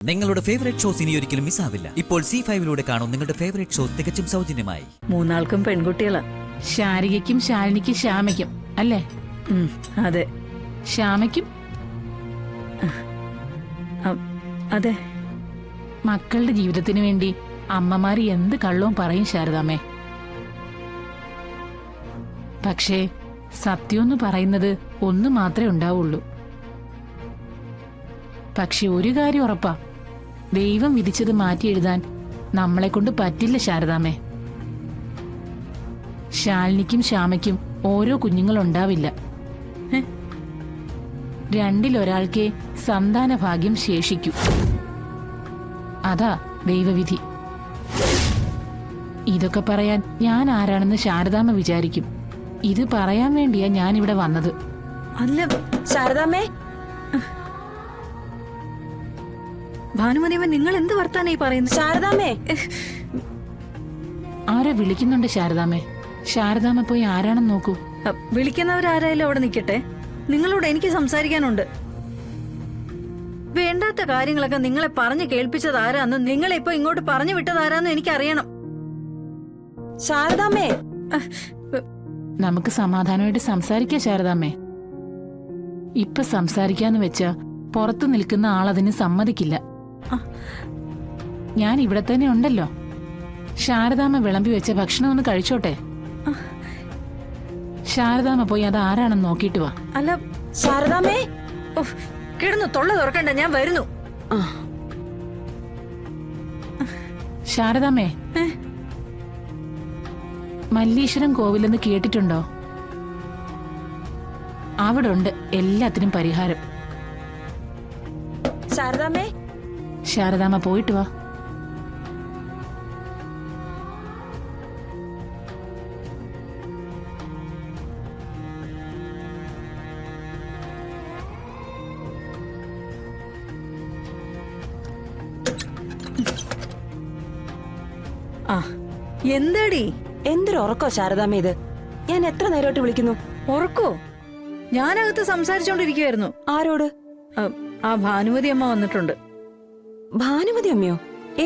നിങ്ങളുടെ favourite shows ഇനി ഒരിക്കലും മിസ്സാവില്ല. ഇപ്പോൾ C5 കാണും നിങ്ങളുടെ ഫേവറേറ്റ് ഷോസ് തികച്ചും സൗജന്യമായി. മൂന്നാൾക്കും പെൺകുട്ടികളാ. ശാരികയ്ക്കും ശാലിനിക്കും ശ്യാമയ്ക്കും അല്ലേ? അതെ. ശ്യാമയ്ക്കും അതെ. മക്കളുടെ ജീവിതത്തിന് വേണ്ടി അമ്മമാര് എന്ത് കള്ളവും പറയും ശാരദാമ്മേ. പക്ഷേ സത്യമെന്ന് പറയുന്നത് ഒന്ന് മാത്രമേ ഉണ്ടാവുള്ളൂ. പക്ഷെ ഒരു കാര്യം ഉറപ്പാ, ദൈവം വിധിച്ചത് മാറ്റി എഴുതാൻ നമ്മളെ കൊണ്ട് പറ്റില്ല ശാരദാമ്മേ. ശാലിനിക്കും ശ്യാമയ്ക്കും ഓരോ കുഞ്ഞുങ്ങളുണ്ടാവില്ല. രണ്ടിലൊരാൾക്കേ സന്താന ഭാഗ്യം ശേഷിക്കൂ. അതാ ദൈവവിധി. ഇതൊക്കെ പറയാൻ ഞാൻ ആരാണെന്ന് ശാരദാമ്മ വിചാരിക്കും. ഇത് പറയാൻ വേണ്ടിയാ ഞാനിവിടെ വന്നത്. അല്ല ശാരദാമ്മേ, ഭാനുമതിയമ്മ, നിങ്ങൾ എന്ത് വർത്താനായി പറയുന്നത്? ശാരദാമ്മേ, ആരെ വിളിക്കുന്നുണ്ട് ശാരദാമ്മേ? ശാരദാമ്മ പോയി ആരാണെന്ന് നോക്കൂ. വിളിക്കുന്നവരാരായാലും അവിടെ നിൽക്കട്ടെ. നിങ്ങളോട് എനിക്ക് സംസാരിക്കാനുണ്ട്. വേണ്ടാത്ത കാര്യങ്ങളൊക്കെ നിങ്ങളെ പറഞ്ഞു കേൾപ്പിച്ചത് ആരാന്ന്, നിങ്ങളെ ഇപ്പൊ ഇങ്ങോട്ട് പറഞ്ഞു വിട്ടത് ആരാന്ന് എനിക്കറിയണം. ശാരദാമ്മേ, നമുക്ക് സമാധാനമായിട്ട് സംസാരിക്കാം ശാരദാമ്മേ. ഇപ്പൊ സംസാരിക്കാന്ന് വെച്ചാ പുറത്തു നിൽക്കുന്ന ആളതിന് സമ്മതിക്കില്ല. ഞാൻ ഇവിടെ തന്നെ ഉണ്ടല്ലോ. ശാരദാമ്മ വിളമ്പി വെച്ച ഭക്ഷണം ഒന്ന് കഴിച്ചോട്ടെ. ശാരദാമ്മ പോയി അത് ആരാണെന്ന് നോക്കിയിട്ട് വാ. അല്ല ശാരദാമ്മേ, കിടന്നു തൊള്ള തുറക്കണ്ട, ഞാൻ വരുന്നു. ശാരദാമ്മേ, മല്ലീശ്വരം കോവിലെന്ന് കേട്ടിട്ടുണ്ടോ? അവിടെ ഉണ്ട് എല്ലാത്തിനും പരിഹാരം. ശാരദാമ്മേ, ശാരദാമ്മ പോയിട്ട് വാ. എന്താടി എന്തൊരു ഉറക്കോ ശാരദാമ്മേ ഇത്? ഞാൻ എത്ര നേരമായിട്ട് വിളിക്കുന്നു. ഉറക്കോ? ഞാനകത്ത് സംസാരിച്ചോണ്ടിരിക്കുവായിരുന്നു. ആരോട്? ആ ഭാനുമതി അമ്മ വന്നിട്ടുണ്ട്. ഭാനുമതി അമ്മയോ?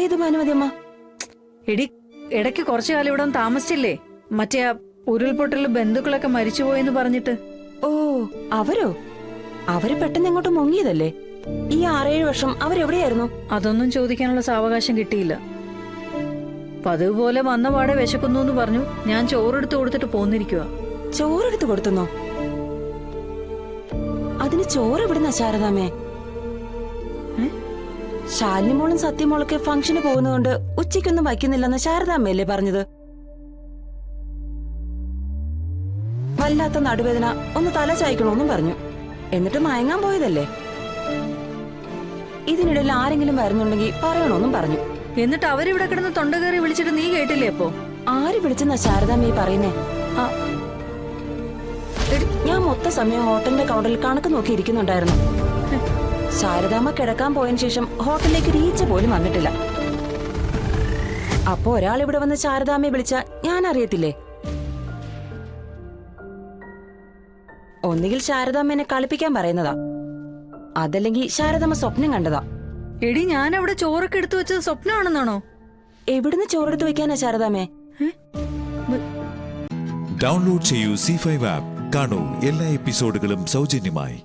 ഏത് ഭാനുമതി അമ്മ? എടി, ഇടയ്ക്ക് കുറച്ചു കാലം ഇവിടെ താമസിച്ചില്ലേ? മറ്റേ ആ ഉരുൾപൊട്ടലിൽ ബന്ധുക്കളൊക്കെ മരിച്ചുപോയെന്ന് പറഞ്ഞിട്ട്. ഓ, അവരോ? അവര് പെട്ടെന്ന് എങ്ങോട്ട് മുങ്ങിയതല്ലേ? ഈ 6-7 വർഷം അവരെവിടെയായിരുന്നു? അതൊന്നും ചോദിക്കാനുള്ള സാവകാശം കിട്ടിയില്ല. പതിവ് പോലെ വന്ന പാടെ വിശക്കുന്നു എന്ന് പറഞ്ഞു. ഞാൻ ചോറെടുത്ത് കൊടുത്തിട്ട് പോന്നിരിക്കുക. ചോറെടുത്ത് കൊടുത്തുന്നോ? അതിന് ചോറ് എവിടുന്ന ശാരദാമ്മേ? ശാലിനി മോളും സത്യമോളൊക്കെ ഫംഗ്ഷന് പോകുന്നതുകൊണ്ട് ഉച്ചയ്ക്കൊന്നും വയ്ക്കുന്നില്ലെന്ന് ശാരദാമ്മയല്ലേ പറഞ്ഞത്? വല്ലാത്ത നടുവേദന, ഒന്ന് തല ചായ്ക്കണോന്നും പറഞ്ഞു. എന്നിട്ട് മയങ്ങാൻ പോയതല്ലേ? ഇതിനിടയിൽ ആരെങ്കിലും വരുന്നുണ്ടെങ്കിൽ പറയണോന്നും പറഞ്ഞു. എന്നിട്ട് അവരിവിടെ കിടന്ന് തൊണ്ട കയറി വിളിച്ചിട്ട് നീ കേട്ടില്ലേ? അപ്പോ ആര് വിളിച്ചെന്നാ ശാരദാമ്മ പറയുന്നേ? ഞാൻ മൊത്ത സമയം ഹോട്ടലിന്റെ കൗണ്ടറിൽ കണക്ക് നോക്കി ഇരിക്കുന്നുണ്ടായിരുന്നു. ശാരദാമ്മ കിടക്കാൻ പോയതിനു ശേഷം ഹോട്ടലിലേക്ക് റീച്ച പോലും വന്നിട്ടില്ല. അപ്പൊ ഒരാൾ ഇവിടെ വന്ന് ശാരദാമ്മയെ വിളിച്ച ഞാൻ അറിയത്തില്ലേ? ഒന്നുകിൽ ശാരദാമ്മ കളിപ്പിക്കാൻ പറയുന്നതാ, അതല്ലെങ്കിൽ ശാരദാമ്മ സ്വപ്നം കണ്ടതാ. എടി, ഞാൻ അവിടെ ചോറൊക്കെ എടുത്തു വെച്ചത് സ്വപ്നമാണെന്നാണോ? എവിടുന്ന് ചോറെടുത്ത് വെക്കാനാ ശാരദാമ്മേ? ഡൗൺലോഡ് ചെയ്യൂ C5 ആപ്പ്. കാണൂ എല്ലാ എപ്പിസോഡുകളും സൗജന്യമായി.